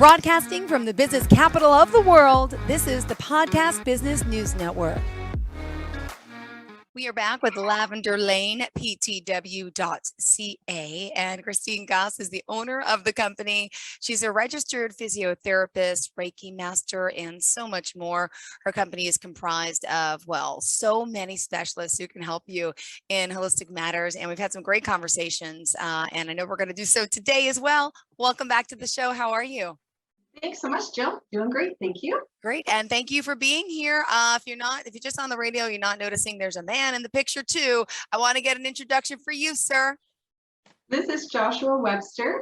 Broadcasting from the business capital of the world, this is the Podcast Business News Network. We are back with Lavender Lane, ptw.ca, and Christine Gosse is the owner of the company. She's a registered physiotherapist, Reiki master, and so much more. Her company is comprised of, well, so many specialists who can help you in holistic matters, and we've had some great conversations, and I know we're going to do so today as well. Welcome back to the show. How are you? Thanks so much, Jill. Doing great. Thank you. Great. And thank you for being here. If you're just on the radio, you're not noticing there's a man in the picture too. I want to get an introduction for you, sir. This is Joshua Webster.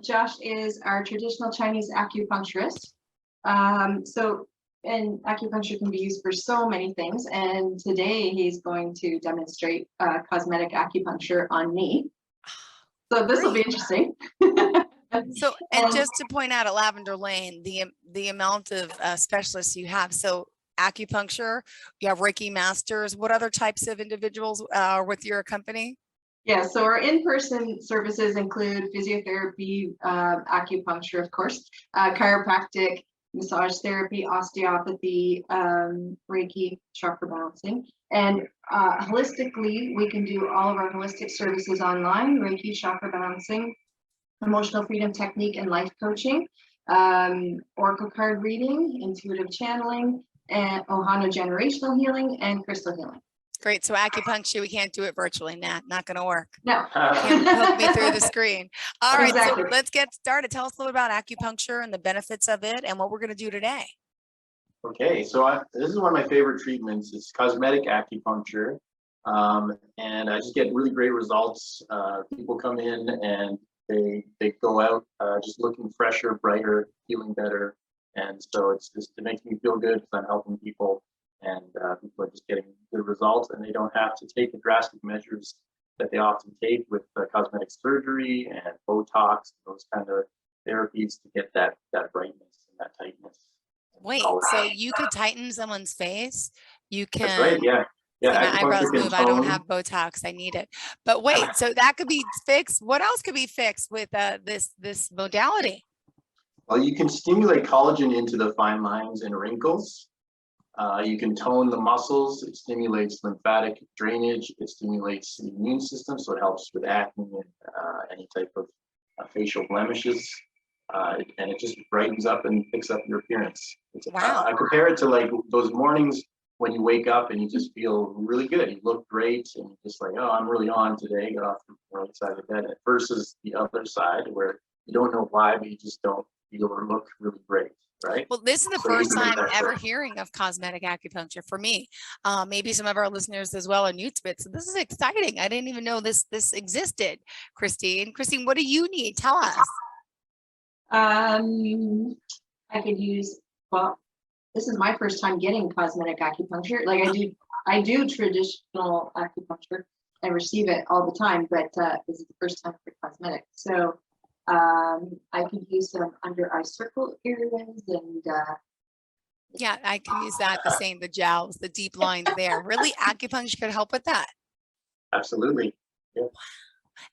Josh is our traditional Chinese acupuncturist. And acupuncture can be used for so many things. And today he's going to demonstrate cosmetic acupuncture on me. So this will be interesting. So, and just to point out at Lavender Lane, the amount of specialists you have. So acupuncture, you have Reiki masters. What other types of individuals are with your company? Yeah, so our in-person services include physiotherapy, acupuncture, of course, chiropractic, massage therapy, osteopathy, Reiki, chakra balancing. And holistically, we can do all of our holistic services online, Reiki, chakra balancing, emotional freedom technique and life coaching, oracle card reading, intuitive channeling, and Ohana generational healing, and crystal healing. Great. So acupuncture, we can't do it virtually. Not going to work. No. Can't poke me through the screen. All right. Exactly. So let's get started. Tell us a little about acupuncture and the benefits of it and what we're going to do today. Okay. So this is one of my favorite treatments. It's cosmetic acupuncture. And I just get really great results. People come in and they go out just looking fresher, brighter, feeling better. And so it makes me feel good because I'm helping people, and people are just getting good results, and they don't have to take the drastic measures that they often take with cosmetic surgery and Botox, those kind of therapies to get that brightness and that tightness. Wait, so you could tighten someone's face? You can. That's right, yeah. Yeah, my eyebrows move. I don't have Botox. I need it. But wait, so that could be fixed. What else could be fixed with this modality? Well, you can stimulate collagen into the fine lines and wrinkles. You can tone the muscles. It stimulates lymphatic drainage. It stimulates the immune system, so it helps with acne and any type of facial blemishes. And it just brightens up and picks up your appearance. Wow. I compare it to like those mornings when you wake up and you just feel really good. You look great and you're just like, oh, I'm really on today. Get off the right side of the bed. Versus the other side where you don't know why, but you just don't feel or look really great, right? Well, this is the first time ever hearing of cosmetic acupuncture for me. Maybe some of our listeners as well are new to it. So this is exciting. I didn't even know this existed. Christine, what do you need? Tell us. I could use, well, this is my first time getting cosmetic acupuncture. Like I do traditional acupuncture. I receive it all the time, but this is the first time for cosmetic. So I could use some under eye circle areas and yeah, I can use that. The jowls, the deep lines there. Really, acupuncture could help with that. Absolutely. Yeah.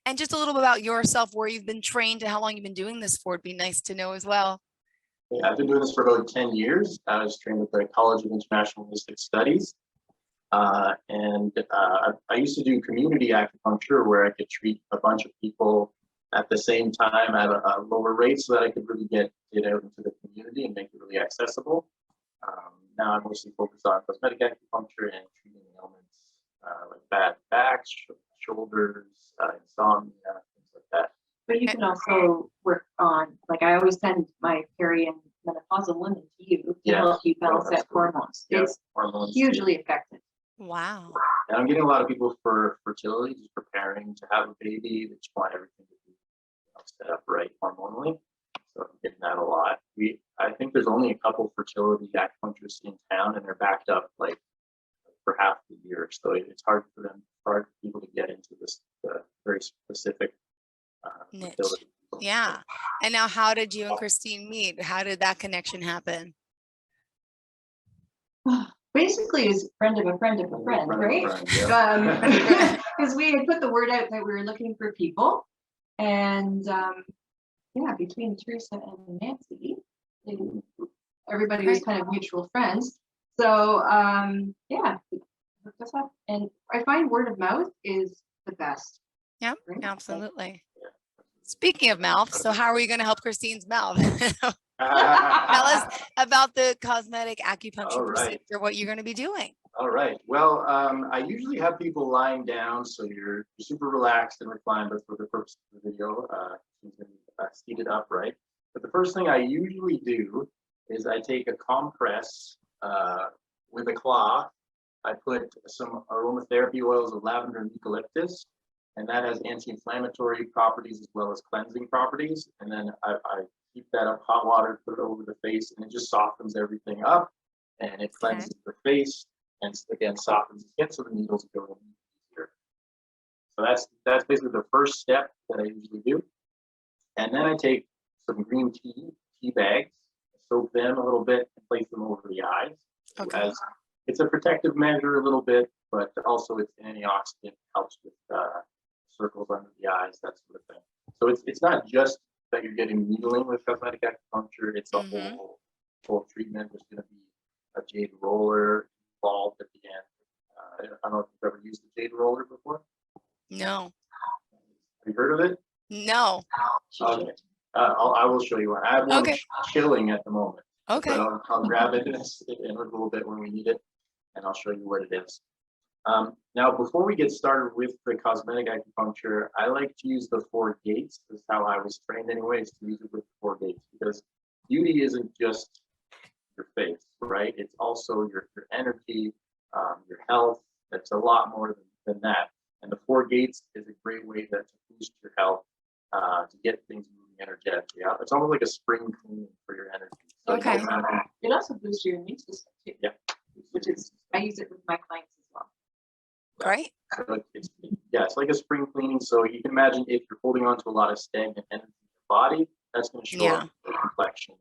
And just a little bit about yourself, where you've been trained and how long you've been doing this for. It'd be nice to know as well. Yeah, I've been doing this for about 10 years. I was trained with the College of International Holistic Studies. I used to do community acupuncture where I could treat a bunch of people at the same time at a lower rate so that I could really get it out into the community and make it really accessible. Now I'm mostly focused on cosmetic acupuncture and treating ailments like bad back, shoulders, insomnia, things like that. but you can also work on, like I always send my perimenopausal women to you to help you balance that hormones. It's hugely effective. Wow. And I'm getting a lot of people for fertility, just preparing to have a baby. They just want everything to be set up right hormonally. So I'm getting that a lot. I think there's only a couple fertility acupuncturists in town, and they're backed up like for half the year. So it's hard for people to get into this very specific niche. fertility. Yeah. And now, how did you and Christine meet? How did that connection happen? Basically, it's a friend of a friend of a friend, right? Because we had put the word out that we were looking for people, and yeah, between Teresa and Nancy, everybody was Right. kind of mutual friends. So yeah, hooked us up. And I find word of mouth is the best. Yeah, Right? absolutely. Speaking of mouth, so how are you going to help Christine's mouth? Tell us about the cosmetic acupuncture All right. procedure, what you're going to be doing. All right. Well, I usually have people lying down, so you're super relaxed and reclined, but for the purpose of the video, you can seated upright. But the first thing I usually do is I take a compress with a cloth. I put some aromatherapy oils of lavender and eucalyptus, and that has anti-inflammatory properties as well as cleansing properties. And then I keep that up hot water, put it over the face, and it just softens everything up, and it cleanses the face, and again softens the skin so the needles go in easier. So that's basically the first step that I usually do. And then I take some green tea bags, soak them a little bit, and place them over the eyes. Okay. As it's a protective measure a little bit, but also it's antioxidant, helps with circles under the eyes, that sort of thing. So it's not just that you're getting needling with cosmetic acupuncture, it's a whole treatment. There's going to be a jade roller involved at the end. I don't know if you've ever used a jade roller before. No. Have you heard of it? No. Okay. I will show you one. I have one chilling at the moment. Okay. But I'll grab it in a little bit when we need it, and I'll show you what it is. Now, before we get started with the cosmetic acupuncture, I like to use the 4 gates. This is how I was trained anyways, to use it with 4 gates, because beauty isn't just your face, right? It's also your energy, your health. It's a lot more than that. And the 4 gates is a great way to boost your health, to get things moving energetically. It's almost like a spring cleaning for your energy. So Okay. It also boosts your immune system too. Yeah. Which is, I use it with my clients as well. Great. So it's like a spring cleaning. So you can imagine if you're holding on to a lot of stagnant energy in your body, that's going to show up in the complexion.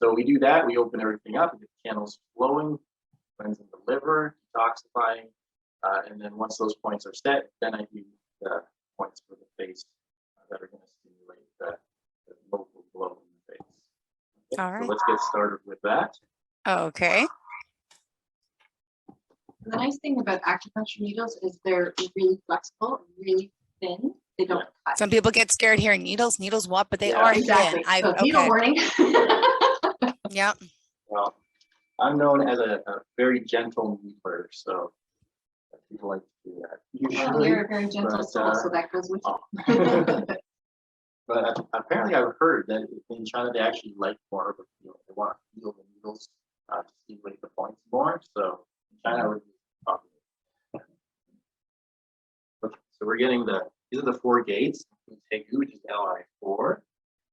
So we do that. We open everything up, get the channels flowing, cleansing the liver, detoxifying, and then once those points are set, then I do the points for the face that are going to stimulate the local glow in the face. Okay, All right. so let's get started with that. Okay. The nice thing about acupuncture needles is they're really flexible, really thin. They don't cut. Some people get scared hearing needles. Needles what? But they Yeah, are Exactly. thin. So needle warning. Yep. Well, I'm known as a very gentle needler, so people like to do that. Well, Usually, you're a very gentle but, soul, so that goes with you. But apparently I've heard that in China they actually like more of a feel. They want to feel the needles to stimulate the points more. So in China we're popular. Okay, so we're getting these are the 4 gates. Tegu, which is Li4,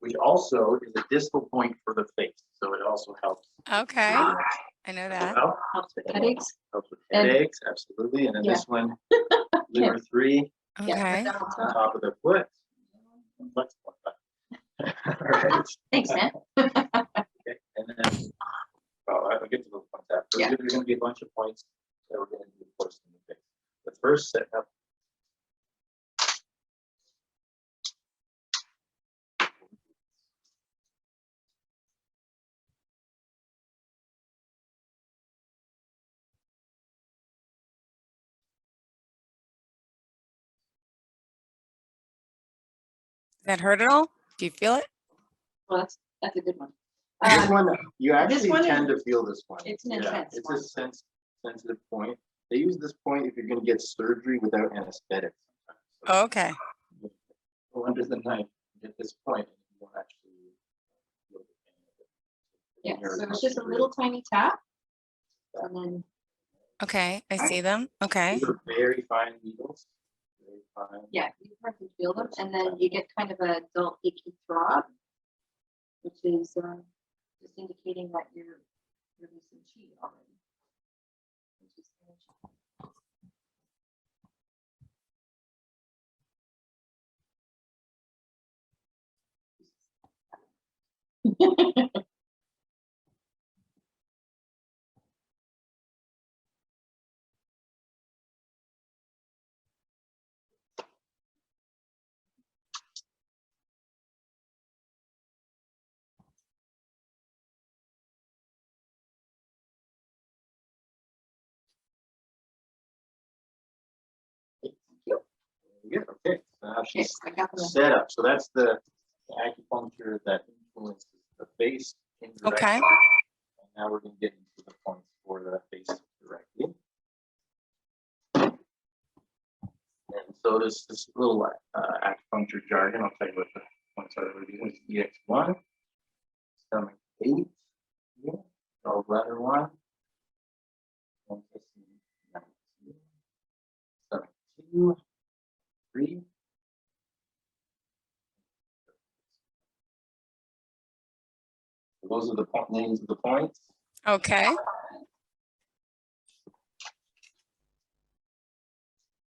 which also is a distal point for the face. So it also helps. Okay. I know that. Helps with headaches. Helps with headaches, absolutely. And then this one, liver 3, Okay. on top of the foot. Flexible. All right. Thanks, man. Okay. And then, I'll get to those points after. Yeah. There's going to be a bunch of points that we're going to do, of course, in the face. The first set up. Does that hurt at all? Do you feel it? Well, that's a good one. This one, you this actually one tend to feel this one. It's an intense it's one. a sensitive point. They use this point if you're going to get surgery without anesthetic. Oh, okay. Go under the knife, get this point, and you won't actually feel the pain of it. Yeah, so it's just a little tiny tap, and then Okay. I see them. Okay. These are very fine needles. Very fine. yeah, you can feel them, and then you get kind of a dull, icky throb, which is just indicating that you're releasing chi already. Yeah, okay. So now Okay, she's I got them. set up. So that's the acupuncture that influences the face indirectly. Okay. And now we're going to get into the points for the face directly. And so this little acupuncture jargon, I'll tell you what the points are. We're doing EX1, stomach 8, yeah, gallbladder 1, stomach 2, 3. So those are the names of the points. Okay.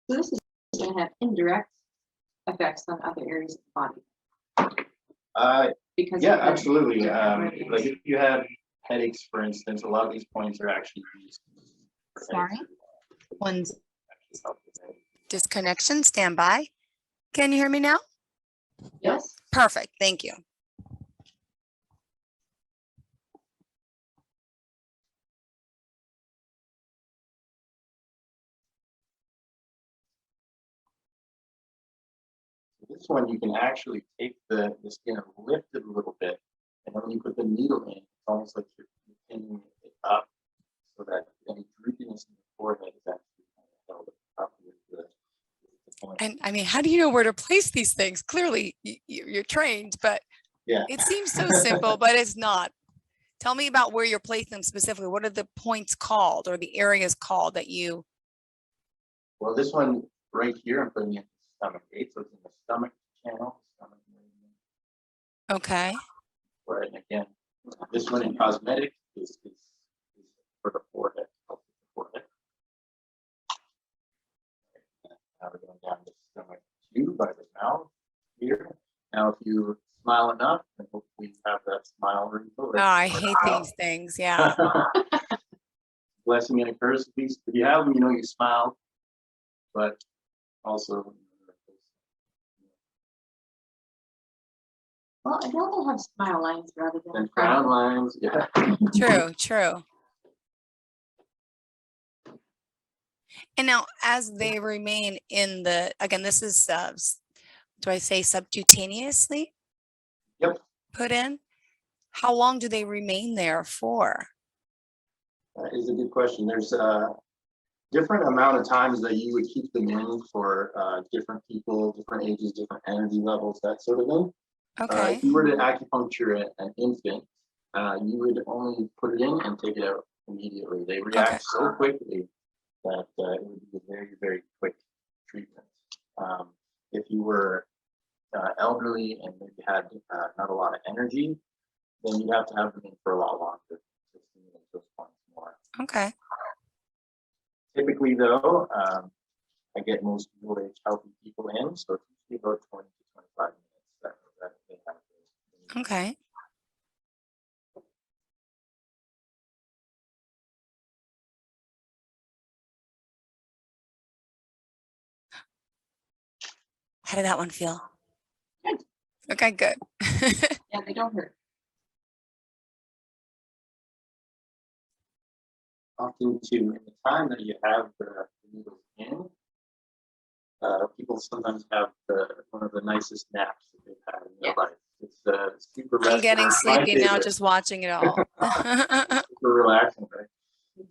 So this is going to have indirect effects on other areas of the body. Because Yeah, of the absolutely. different meridians. Like if you have headaches, for instance, a lot of these points are actually used for Sorry? headaches. One's Actually help with headaches. disconnection, stand by. Can you hear me now? Yes. Perfect. Thank you. This one, you can actually take the skin and lift it a little bit. And then when you put the needle in, it's almost like you're pinning it up so that any droopiness in the forehead is actually kind of held up with the point. And I mean, how do you know where to place these things? Clearly, you're trained, but Yeah. it seems so simple, but it's not. Tell me about where you're placing them specifically. What are the points called or the areas called that you? Well, this one right here, I'm putting it in the stomach 8, so it's in the stomach channel. Stomach meridian. Okay. Right, and again, this one in cosmetic is for the forehead, help with the forehead. Now we're going down to stomach 2 by the mouth here. Now, if you smile enough, then hopefully you have that smile wrinkle. Oh, I hate these things. Yeah. Blessing and a curse. At least if you have them, you know you smiled, but also. Well, I'd rather have smile lines rather than And frown lines, yeah. True, true. And now as they remain in the, again, this is, do I say subcutaneously? Yep. Put in? How long do they remain there for? That is a good question. There's a different amount of times that you would keep them in for different people, different ages, different energy levels, that sort of thing. Okay. If you were to acupuncture an infant, you would only put it in and take it out immediately. They react so quickly that it would be a very, very quick treatment. If you were elderly and maybe had not a lot of energy, then you'd have to have them in for a lot longer to stimulate those points more. Okay. Typically, though, I get most middle-aged healthy people in, so it's usually about 20 to 25 minutes that they have. Okay. How did that one feel? Good. Okay, good. Yeah, they don't hurt. Often too, in the time that you have the needles in, people sometimes have one of the nicest naps that they've had in their life. It's super restful. I'm getting It's my sleepy now favorite. just watching it all. Super relaxing, right?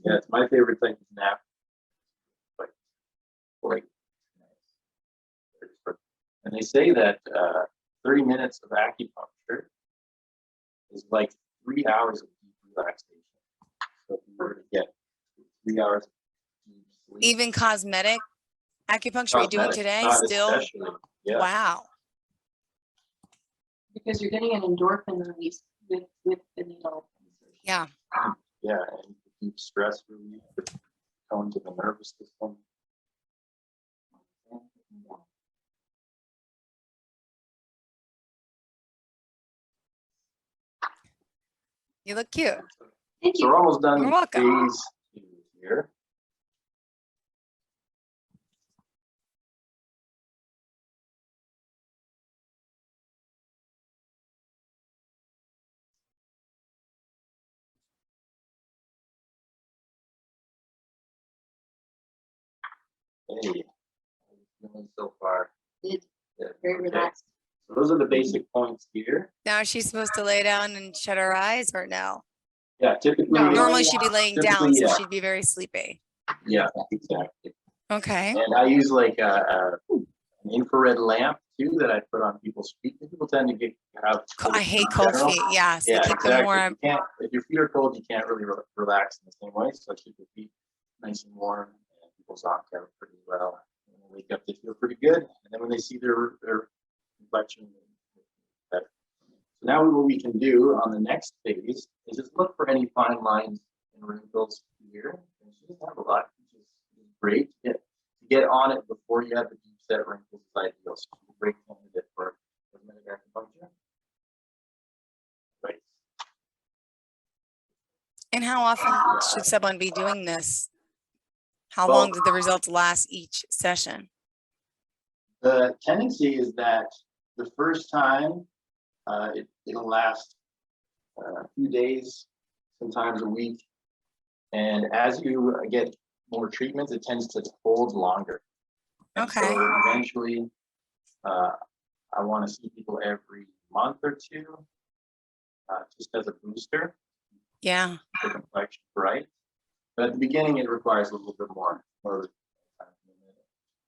Yeah, it's my favorite type of nap. Like, great. And they say that 30 minutes of acupuncture is like 3 hours of deep relaxation. So if you were to get 3 hours of deep sleep, Even cosmetic acupuncture you're doing today not still? especially, yeah. Wow. Because you're getting an endorphin release with the needle. Yeah. Yeah, and deep stress relief, going to the nervous system. You look cute. Thank So you. we're almost done You're with welcome. phase 2 here. Hey, how are you feeling so far? Did Yeah, very okay. relaxed. So those are the basic points here. Now, is she supposed to lay down and shut her eyes or no? Yeah, typically. No, Normally she'd be laying down, Typically, so yeah. she'd be very sleepy. Yeah, exactly. Okay. And I use like an infrared lamp too that I put on people's feet. People tend to get out. I hate in cold general. feet. Yes, they Yeah, keep them exactly. warm. You can't, if your feet are cold, you can't really relax in the same way. So keep your feet nice and warm, and people's knock out pretty well. When they wake up, they feel pretty good, and then when they see their reflection, better. So now what we can do on the next phase is just look for any fine lines and wrinkles here. And she doesn't have a lot, which is great. To get on it before you have the deep set wrinkles is ideal. So she's a great candidate for cosmetic acupuncture. Right. And how often should someone be doing this? How Well- long did the results last each session? The tendency is that the first time it'll last a few days, sometimes a week. And as you get more treatments, it tends to hold longer. And Okay. so eventually, I want to see people every month or two, just as a booster, Yeah. the complexion bright. But at the beginning, it requires a little bit more.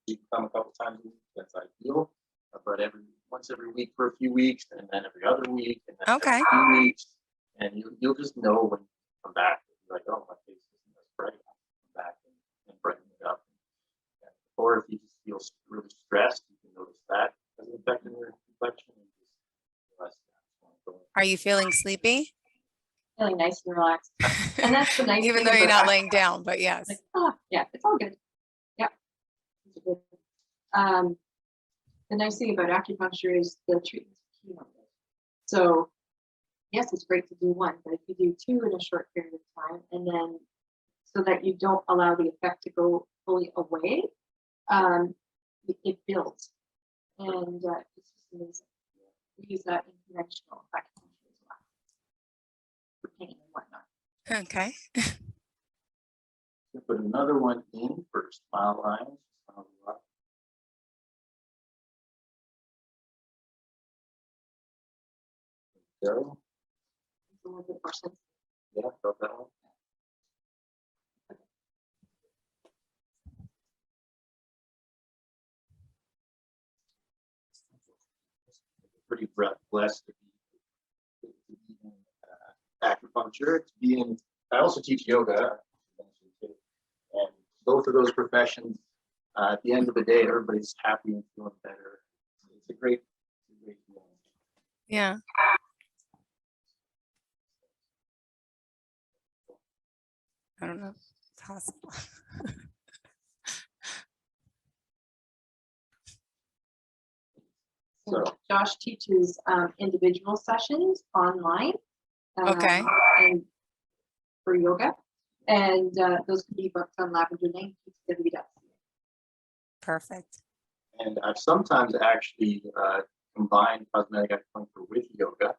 You can come a couple times a week, that's ideal. But once every week for a few weeks, and then every other week, and then Okay. every 2 weeks, and you'll just know when you come back. You're like, oh, my face isn't as bright. I'll come back and brighten it up. Or if you just feel really stressed, you can notice that as an effect in your complexion. And just realize that. Are you feeling sleepy? Feeling nice and relaxed. And that's the nice Even thing though you're about not laying down, but yes. like, oh, yeah, it's all good. Yeah. It's good. The nice thing about acupuncture is the treatment's chemo. So yes, it's great to do one, but if you do two in a short period of time, and then so that you don't allow the effect to go fully away, it builds. And it's just amazing. We use that in conventional acupuncture as well. For pain and whatnot. Okay. Put another one in for smile lines. Go. It's a little bit more sensitive. Yeah, felt that one. Pretty blessed to be in acupuncture, to be in. I also teach yoga, and both of those professions. At the end of the day, everybody's happy and feeling better. It's a great feeling. Yeah. I don't know. It's possible. So Josh teaches individual sessions online. Okay. And for yoga, and those can be booked on Lavender Lane, TCM. Perfect. And I've sometimes actually combined cosmetic acupuncture with yoga.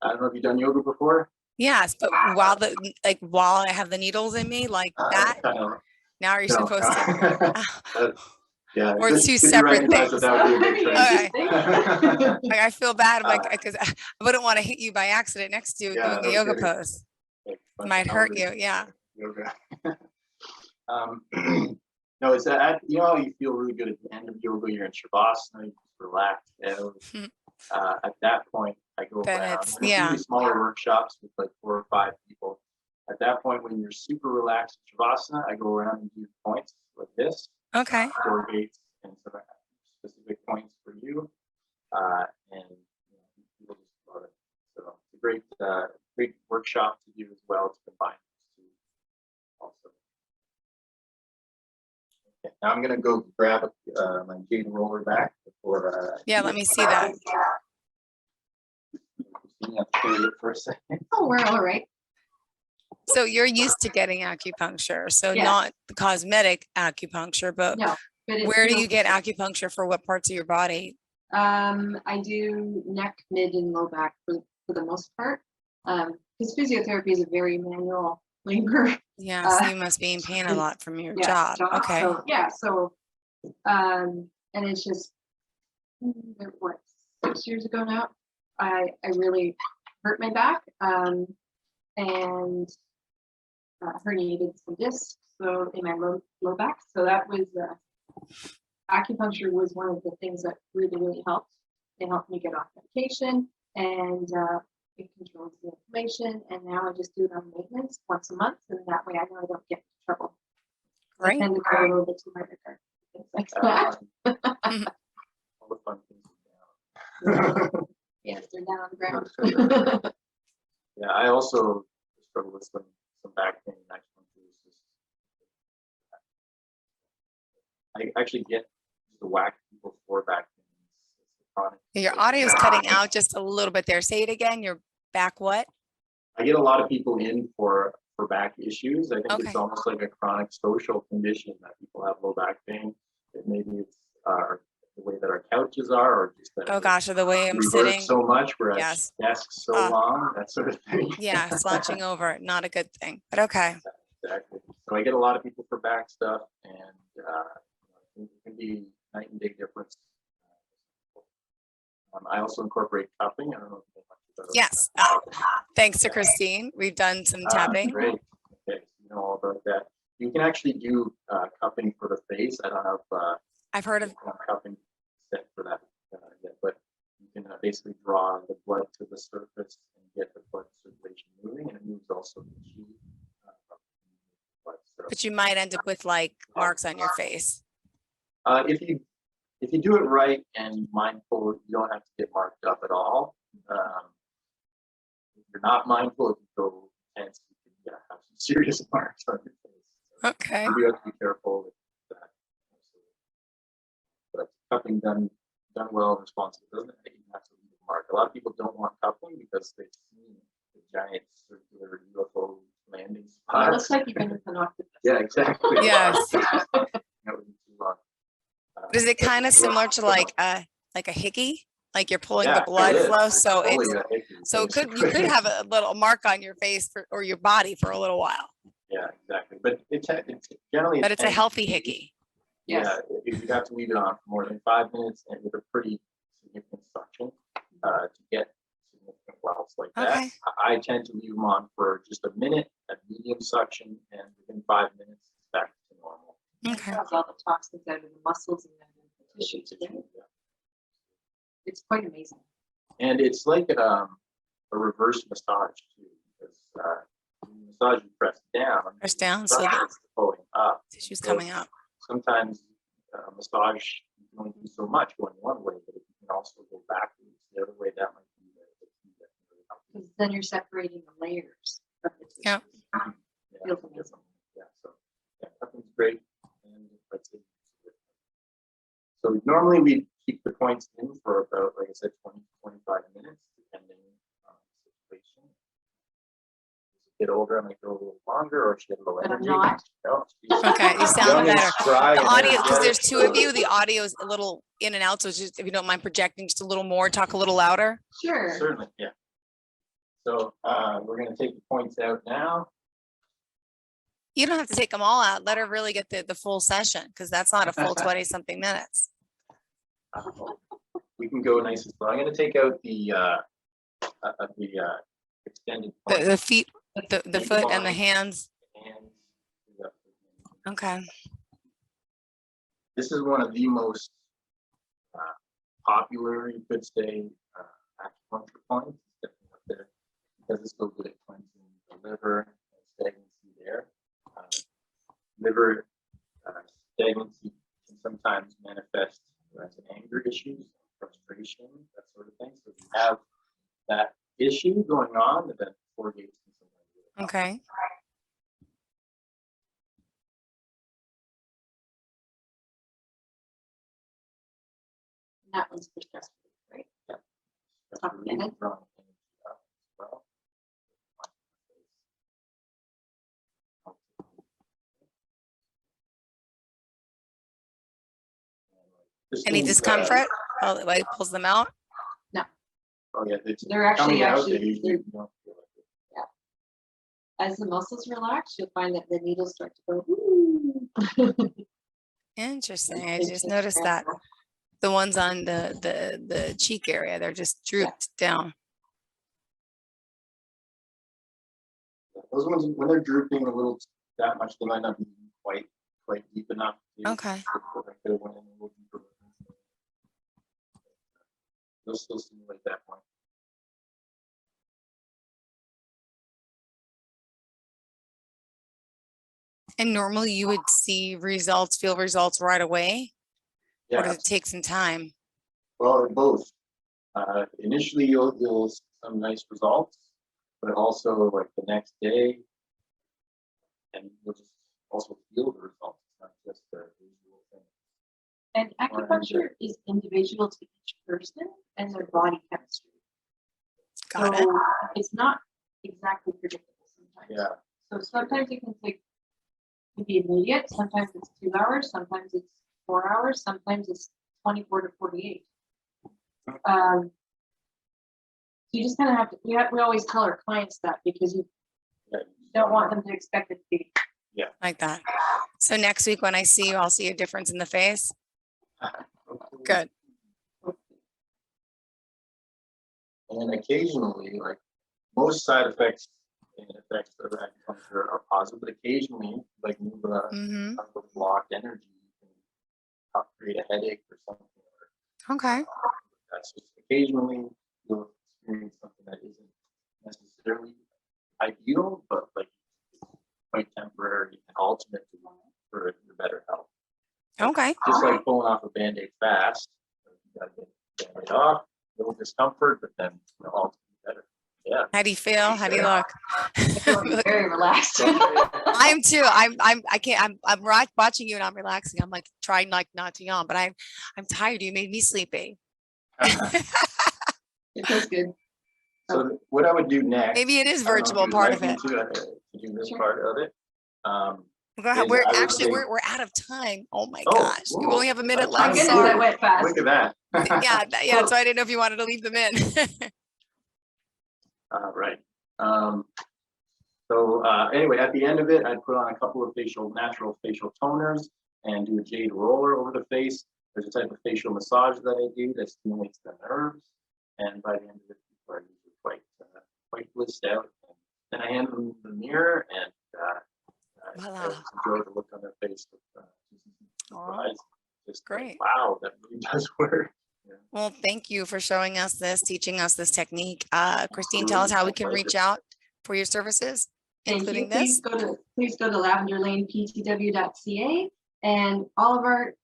I don't know if you've done yoga before. Yes, but while I have the needles in me like that, now are you supposed to? Yeah, Or it's two could you separate recognize things. that would be a big Okay. trend. Like I feel bad, because I wouldn't want to hit you by accident next to you Yeah, doing a no yoga kidding. pose. It might hurt you. Yeah. Yoga. No, it's that, you know, you feel really good at the end of yoga. You're in shavasana, you just relax out. At that point, I go Then around. it's- And it's yeah. usually smaller workshops with like 4 or 5 people. At that point, when you're super relaxed in shavasana, I go around and do points like this. Okay. 4 gates and some specific points for you. And you know, people just love it. So it's a great workshop to do as well to combine these two also. Okay, now I'm gonna go grab my jade roller back before. Yeah, let me see that. You have to hold it for a second. Oh, we're all right. So you're used to getting acupuncture, so Yes. not the cosmetic acupuncture, but No, but it's where do still- you get acupuncture for what parts of your body? I do neck, mid, and low back for the most part. Because physiotherapy is a very manual labor. Yeah, so you must be in pain a lot from your job. Okay. So, yeah, so and it's just what, 6 years ago now, I really hurt my back and herniated some discs so in my low back. So that was acupuncture was one of the things that really helped. It helped me get off medication and it controls the inflammation. And now I just do it on maintenance once a month, and that way I know I don't get into trouble. Right. I tend to go a little bit too hard, things like that. All the fun things are down. Yes, they're down on the ground. Yeah, I also struggle with some back pain. I actually get the whack people for back pain. It's chronic. Your audio is cutting out just a little bit there. Say it again. Your back what? I get a lot of people in for back issues. I think Okay. it's almost like a chronic social condition that people have low back pain. That maybe it's the way that our couches are, or just that Oh gosh, or the way I'm we sitting. work so much, we're at Yes. desks so long, that sort of thing. Yeah, slouching over, not a good thing, but okay. Exactly. So I get a lot of people for back stuff, and it can be night and day difference. I also incorporate cupping. I don't know if you know much about Yes. Thanks to Christine, we've done some tapping. Great. Okay, so you know all about that. You can actually do cupping for the face. I don't have I've heard of. cupping set for that yet, but you can basically draw the blood to the surface and get the blood circulation moving, and it moves also the chi. But you might end up with like marks on your face. If you do it right and mindful, you don't have to get marked up at all. If you're not mindful, if you go tense, you can have some serious marks on your face. Okay. You do have to be careful with that. But cupping done well and responsibly doesn't even have to leave a mark. A lot of people don't want cupping because they've seen the giant circular UFO landing spots. It looks like you've been with an octopus. Yeah, exactly. Yes. That would be too long. Is it kind of similar to like a hickey? Like you're pulling Yeah, the blood it is. flow, so Totally it's a hickey, so you could have a little mark on your face or your body for a little while. Yeah, exactly. But it's generally. But it's a healthy hickey. Yes. Yeah, you have to leave it on for more than 5 minutes and with a pretty significant suction to get significant wells like that. Okay. I tend to leave them on for just a minute at medium suction, and within 5 minutes, it's back to normal. Okay. It has all the toxins out of the muscles and the tissues. Yeah. It's quite amazing. And it's like a reverse massage too, because when you massage, you press down. Press down so the it's pulling up. tissue's So coming out. Sometimes massage, you can only do so much going one way, but if you can also go backwards the other way, that might be the key that can really help. Because then you're separating the layers of the tissue. Yep. Yeah, Feels amazing. yeah, so yeah, cupping's great. And that's it. So normally we keep the points in for about, like I said, 20 to 25 minutes, depending on the situation. As a bit older, I might go a little longer, or she had low But I'm energy. not. No, she's Okay, you sound young and better. spry The and audio, because energetic, there's two of so- you, the audio is a little in and out. So just if you don't mind projecting just a little more, talk a little louder. Sure. Certainly, yeah. So we're going to take the points out now. You don't have to take them all out. Let her really get the full session, because that's not a full 20 something minutes. We can go nice and slow. I'm going to take out the extended points. The feet, the foot and the hands. And Okay. this is one of the most popular, you could say, acupuncture points. It's definitely up there because it's so good at cleansing the liver and stagnancy there. Liver stagnancy can sometimes manifest as anger issues, frustration, that sort of thing. So if you have that issue going on, then 4 gates can sometimes do it. Okay. And that one's for stress relief, right? That's Top of the really head. drawing energy up as well. This Any means, discomfort? Oh, the way it pulls them out. Oh yeah, it's They're actually coming out, actually- they usually don't feel like it. As the muscles relax, you'll find that the needles start to go. Ooh. Interesting. I It's just noticed that. The ones on the cheek area, they're just drooped down. Those ones, when they're drooping a little that much, they might not be quite deep enough. Okay. I could have went in a little deeper. They'll still stimulate that point. And normally you would see results, feel results right away? Or Yeah. does it take some time? Well, both. Initially, you'll see some nice results, but also like the next day, and you'll just also feel the results. It's not just a visual thing. And acupuncture is individual to each person and their body chemistry. Got it. So it's not exactly predictable sometimes. Yeah. So sometimes it can be immediate, sometimes it's 2 hours, sometimes it's 4 hours, sometimes it's 24 to 48. You just kind of have to, we always tell our clients that because you don't want them to expect it to be. Like that. So next week when I see you, I'll see a difference in the face. Good. And occasionally, like most side effects and effects of acupuncture are positive, but occasionally, like you blocked energy, you can create a headache or something. Okay. That's just occasionally you'll experience something that isn't necessarily ideal, but like quite temporary and ultimate for your better health. Okay. Just like pulling off a Band-Aid fast, you gotta get the Band-Aid off, a little discomfort, but then ultimately better. Yeah. How do you feel? How do you look? I feel very relaxed. I am too. I can't, I'm watching you and I'm relaxing. I'm like trying like not to yawn, but I'm tired. You made me sleepy. It feels good. So what I would do next. Maybe it is I don't know if virtual you'd part like of me it. To do this Sure. part of it. Go ahead. is We're I would actually, say- we're out of time. Oh my Oh, gosh. You whoa. only have a minute My left. goodness, Sorry. that went fast. Look at that. Yeah. So I didn't know if you wanted to leave them in. Right. Anyway, at the end of it, I'd put on a couple of natural facial toners and do a jade roller over the face. There's a type of facial massage that I do that stimulates the nerves. And by the end of it, people are usually quite blissed out. And then I hand them the mirror and I enjoy the look on their face with surprise. Just great. Like, wow, that really does work. Yeah. Well, thank you for showing us this, teaching us this technique. Christine, tell us Absolutely. how we My can pleasure. reach out for your services, Thank including you. this. Please go to lavenderlaneptw.ca, and all of our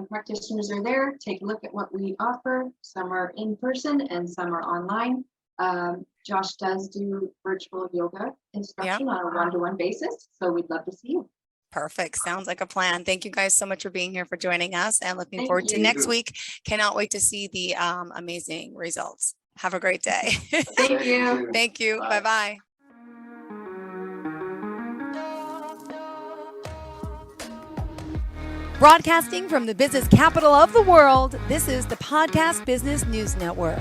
practitioners are there. Take a look at what we offer. Some are in person and some are online. Josh does do virtual yoga instruction on a one-to-one basis, so we'd love to see you. Perfect. Sounds like a plan. Thank you guys so much for being here, for joining us, and looking Thank forward to you. next week. Cannot wait to see the amazing results. Have a great day. Thank you. Thank you. Bye. Bye-bye. Broadcasting from the business capital of the world, this is the Podcast Business News Network.